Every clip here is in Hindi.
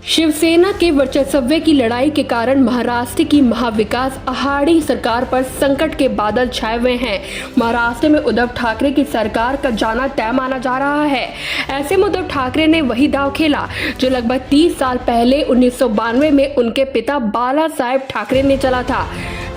शिवसेना के वर्चस्व की लड़ाई के कारण महाराष्ट्र की महाविकास अघाड़ी सरकार पर संकट के बादल छाए हुए हैं। महाराष्ट्र में उद्धव ठाकरे की सरकार का जाना तय माना जा रहा है। ऐसे में उद्धव ठाकरे ने वही दांव खेला जो लगभग 30 साल पहले 1992 में उनके पिता बाला साहेब ठाकरे ने चला था।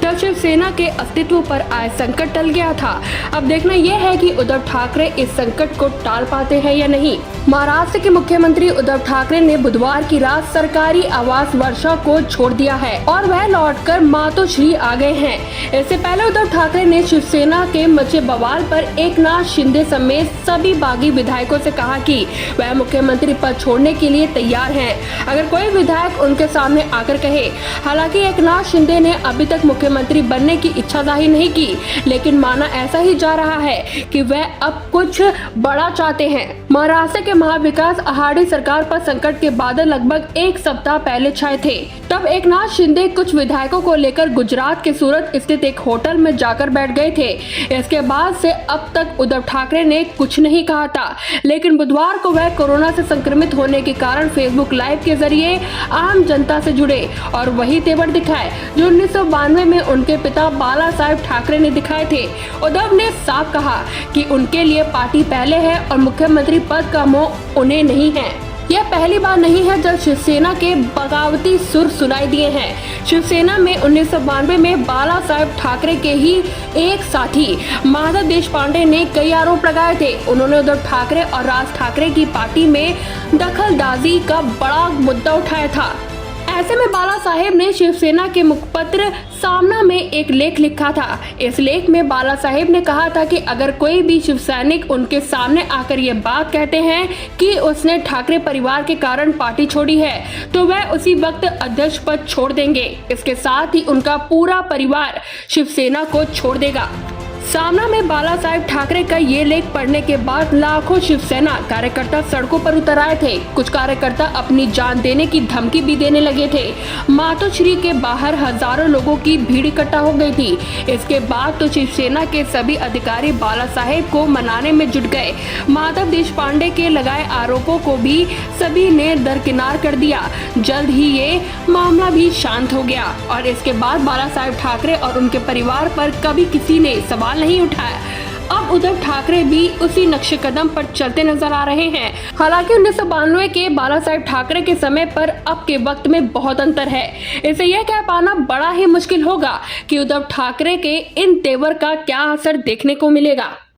तब शिवसेना के अस्तित्व पर आए संकट टल गया था। अब देखना यह है कि उद्धव ठाकरे इस संकट को टाल पाते हैं या नहीं। महाराष्ट्र के मुख्यमंत्री उद्धव ठाकरे ने बुधवार की रात सरकारी आवास वर्षा को छोड़ दिया है और वह लौटकर मातोश्री आ गए हैं। इससे पहले उद्धव ठाकरे ने शिवसेना के मचे बवाल पर एकनाथ शिंदे समेत सभी बागी विधायकों से कहा कि वह मुख्यमंत्री पद छोड़ने के लिए तैयार हैं, अगर कोई विधायक उनके सामने आकर कहे। हालांकि एकनाथ शिंदे ने अभी तक मुख्यमंत्री बनने की इच्छा जाहिर नहीं की, लेकिन माना ऐसा ही जा रहा है कि वह अब कुछ बड़ा चाहते हैं। महाराष्ट्र के महाविकास अघाड़ी सरकार पर संकट के बादल लगभग एक सप्ताह पहले छाए थे। तब एकनाथ शिंदे कुछ विधायकों को लेकर गुजरात के सूरत स्थित एक होटल में जाकर बैठ गए थे। इसके बाद से अब तक उद्धव ठाकरे ने कुछ नहीं कहा था, लेकिन बुधवार को वह कोरोना से संक्रमित होने के कारण फेसबुक लाइव के जरिए आम जनता से जुड़े और वही तेवर दिखाए जो 1992 में उनके पिता बाला साहेब ठाकरे ने दिखाए थे। उद्धव ने साफ कहा कि उनके लिए पार्टी पहले है और मुख्यमंत्री पद का मोह उन्हें नहीं है। यह पहली बार नहीं है जब शिवसेना के बगावती सुर सुनाई दिए हैं। शिवसेना में 1992 में बाला साहेब ठाकरे के ही एक साथी माधव देशपांडे ने कई आरोप लगाए थे। उन्होंने उद्धव ठाकरे और राज ठाकरे की पार्टी में दखलंदाजी का बड़ा मुद्दा उठाया था। ऐसे में बाला साहेब ने शिवसेना के मुखपत्र सामना में एक लेख लिखा था। इस लेख में बाला साहेब ने कहा था कि अगर कोई भी शिव सैनिक उनके सामने आकर ये बात कहते हैं कि उसने ठाकरे परिवार के कारण पार्टी छोड़ी है, तो वह उसी वक्त अध्यक्ष पद छोड़ देंगे। इसके साथ ही उनका पूरा परिवार शिवसेना को छोड़ देगा। सामना में बाला साहेब ठाकरे का ये लेख पढ़ने के बाद लाखों शिवसेना कार्यकर्ता सड़कों पर उतर आए थे। कुछ कार्यकर्ता अपनी जान देने की धमकी भी देने लगे थे। मातोश्री के बाहर हजारों लोगों की भीड़ इकट्ठा हो गई थी। इसके बाद तो शिवसेना के सभी अधिकारी बाला साहेब को मनाने में जुट गए। माधव देशपांडे के लगाए आरोपों को भी सभी ने दरकिनार कर दिया। जल्द ही ये मामला भी शांत हो गया और इसके बाद बाला साहेब ठाकरे और उनके परिवार पर कभी किसी ने सवाल नहीं उठाया। अब उद्धव ठाकरे भी उसी नक्शे कदम पर चलते नजर आ रहे हैं। हालांकि 1992 के बाला साहेब ठाकरे के समय पर अब के वक्त में बहुत अंतर है। इसे यह कह पाना बड़ा ही मुश्किल होगा कि उद्धव ठाकरे के इन तेवर का क्या असर देखने को मिलेगा।